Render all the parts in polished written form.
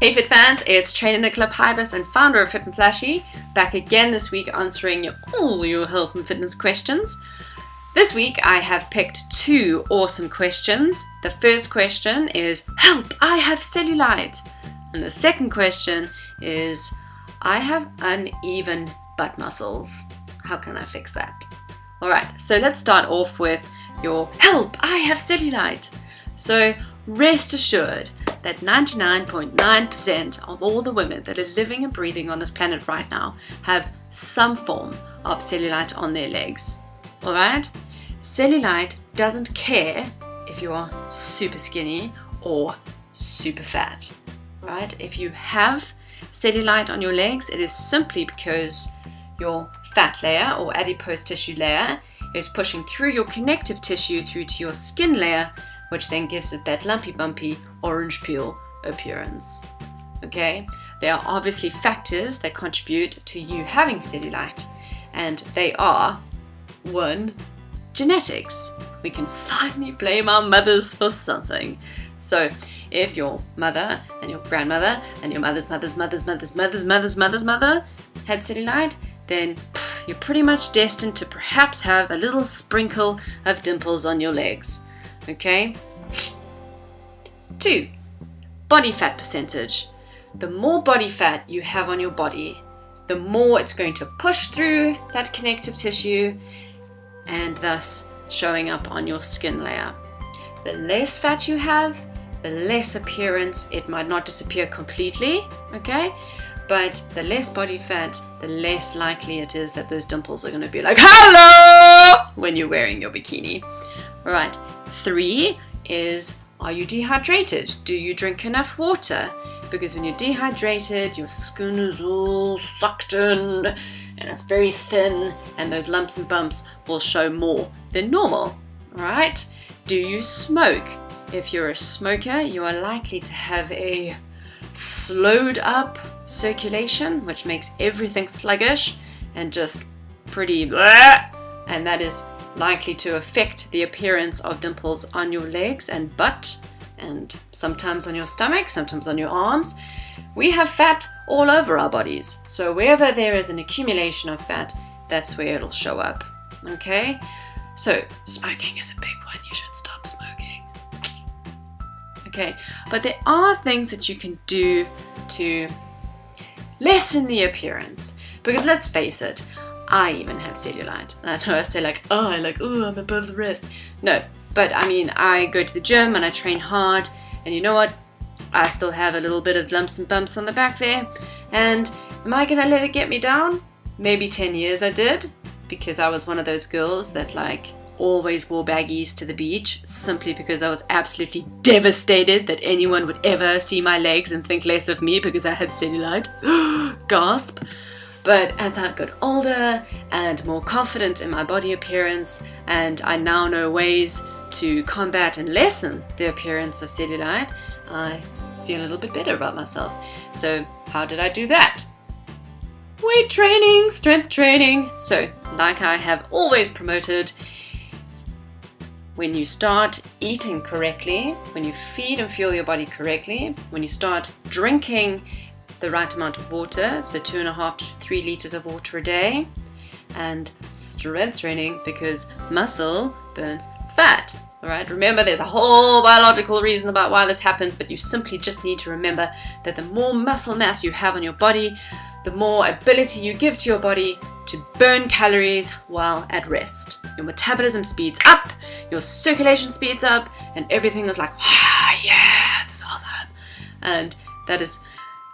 Hey Fit fans, it's trainer Nicola Pybus and founder of Fit and Flashy, back again this week answering all your health and fitness questions. This week I have picked two awesome questions. The first question is, help, I have cellulite. And the second question is, I have uneven butt muscles. How can I fix that? Alright, so let's start off with your help, I have cellulite. So rest assured that 99.9% of all the women that are living and breathing on this planet right now have some form of cellulite on their legs. Alright? Cellulite doesn't care if you are super skinny or super fat. Right? If you have cellulite on your legs, it is simply because your fat layer or adipose tissue layer is pushing through your connective tissue through to your skin layer, which then gives it that lumpy bumpy orange peel appearance. Okay, there are obviously factors that contribute to you having cellulite, and they are: 1, genetics. We can finally blame our mothers for something. So if your mother and your grandmother and your mother's mother had cellulite, then you're pretty much destined to perhaps have a little sprinkle of dimples on your legs. Okay? 2, body fat percentage. The more body fat you have on your body, the more it's going to push through that connective tissue and thus showing up on your skin layer. The less fat you have, the less appearance. It might not disappear completely, okay? But the less body fat, the less likely it is that those dimples are going to be like, hello, when you're wearing your bikini. All right. 3 is, are you dehydrated? Do you drink enough water? Because when you're dehydrated, your skin is all sucked in and it's very thin, and those lumps and bumps will show more than normal. All right. Do you smoke? If you're a smoker, you are likely to have a slowed up circulation, which makes everything sluggish and just pretty blah, and that is likely to affect the appearance of dimples on your legs and butt, and sometimes on your stomach, sometimes on your arms. We have fat all over our bodies, so wherever there is an accumulation of fat, that's where it'll show up. Okay, so smoking is a big one. You should stop smoking. Okay, but there are things that you can do to lessen the appearance, because let's face it, I even have cellulite. I know I say I'm above the rest. No, but I mean, I go to the gym and I train hard, and you know what? I still have a little bit of lumps and bumps on the back there, and am I gonna let it get me down? Maybe 10 years I did, because I was one of those girls that always wore baggies to the beach, simply because I was absolutely devastated that anyone would ever see my legs and think less of me because I had cellulite. Gasp. But as I've got older and more confident in my body appearance, and I now know ways to combat and lessen the appearance of cellulite, I feel a little bit better about myself. So how did I do that? Weight training, strength training. So like I have always promoted, when you start eating correctly, when you feed and fuel your body correctly, when you start drinking the right amount of water, so 2.5 to 3 liters of water a day, and strength training, because muscle burns fat. All right, remember, there's a whole biological reason about why this happens, but you simply just need to remember that the more muscle mass you have on your body, the more ability you give to your body to burn calories while at rest. Your metabolism speeds up, your circulation speeds up, and everything is like, yes, this is awesome. And that is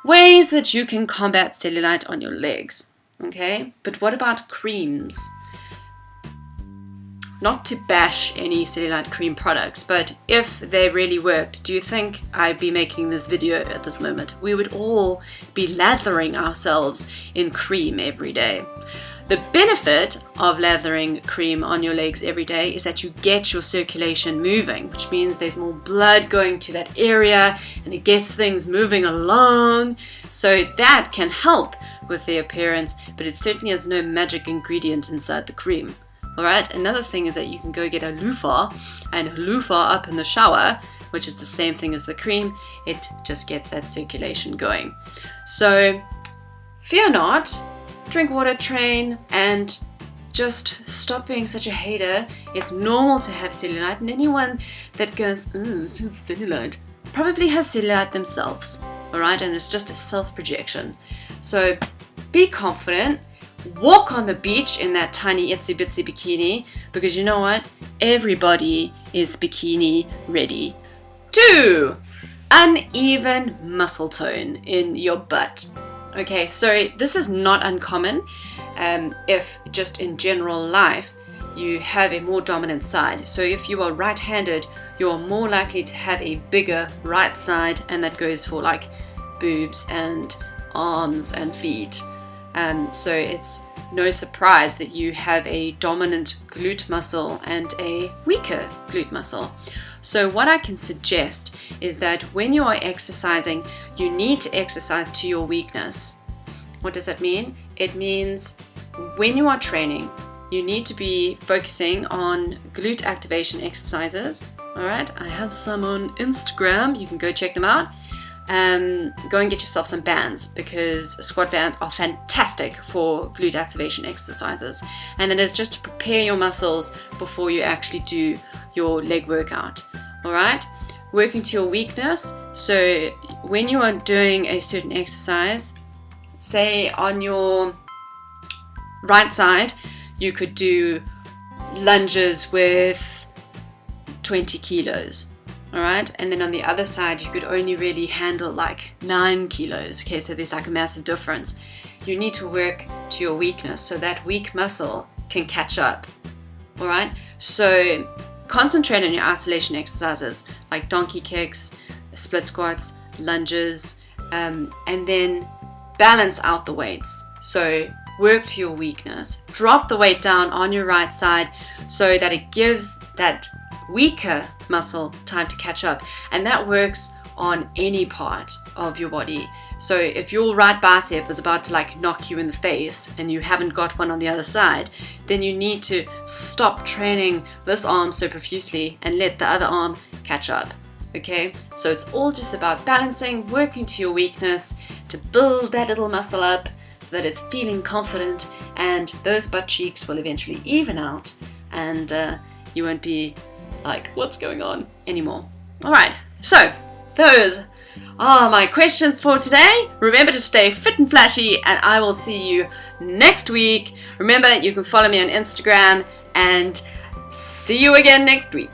ways that you can combat cellulite on your legs. Okay, but what about creams? Not to bash any cellulite cream products, but if they really worked, do you think I'd be making this video at this moment? We would all be lathering ourselves in cream every day. The benefit of lathering cream on your legs every day is that you get your circulation moving, which means there's more blood going to that area and it gets things moving along. So that can help with the appearance, but it certainly has no magic ingredient inside the cream. Alright, another thing is that you can go get a loofah and loofah up in the shower which is the same thing as the cream. It just gets that circulation going. So fear not, drink water, train, and just stop being such a hater. It's normal to have cellulite, and anyone that goes, oh, it's just cellulite, probably has cellulite themselves, all right? And it's just a self-projection. So be confident. Walk on the beach in that tiny itsy bitsy bikini, because you know what? Everybody is bikini ready. 2, uneven muscle tone in your butt. Okay, so this is not uncommon. If just in general life you have a more dominant side. So if you are right-handed, you're more likely to have a bigger right side, and that goes for like boobs and arms and feet. So it's no surprise that you have a dominant glute muscle and a weaker glute muscle. So what I can suggest is that when you are exercising, you need to exercise to your weakness. What does that mean? It means when you are training, you need to be focusing on glute activation exercises. All right, I have some on Instagram. You can go check them out. Go and get yourself some bands, because squat bands are fantastic for glute activation exercises. And it is just to prepare your muscles before you actually do your leg workout. All right, working to your weakness. So when you are doing a certain exercise, say on your right side, you could do lunges with 20 kilos. All right, and then on the other side, you could only really handle like 9 kilos. Okay, so there's like a massive difference. You need to work to your weakness so that weak muscle can catch up. All right, so concentrate on your isolation exercises like donkey kicks, split squats, lunges, and then balance out the weights. So work to your weakness. Drop the weight down on your right side so that it gives that weaker muscle time to catch up, and that works on any part of your body. So if your right bicep is about to like knock you in the face and you haven't got one on the other side, then you need to stop training this arm so profusely and let the other arm catch up. Okay, so it's all just about balancing, working to your weakness to build that little muscle up so that it's feeling confident, and those butt cheeks will eventually even out, and you won't be like, what's going on anymore. All right, so those are my questions for today. Remember to stay fit and flashy, and I will see you next week. Remember, you can follow me on Instagram, and see you again next week.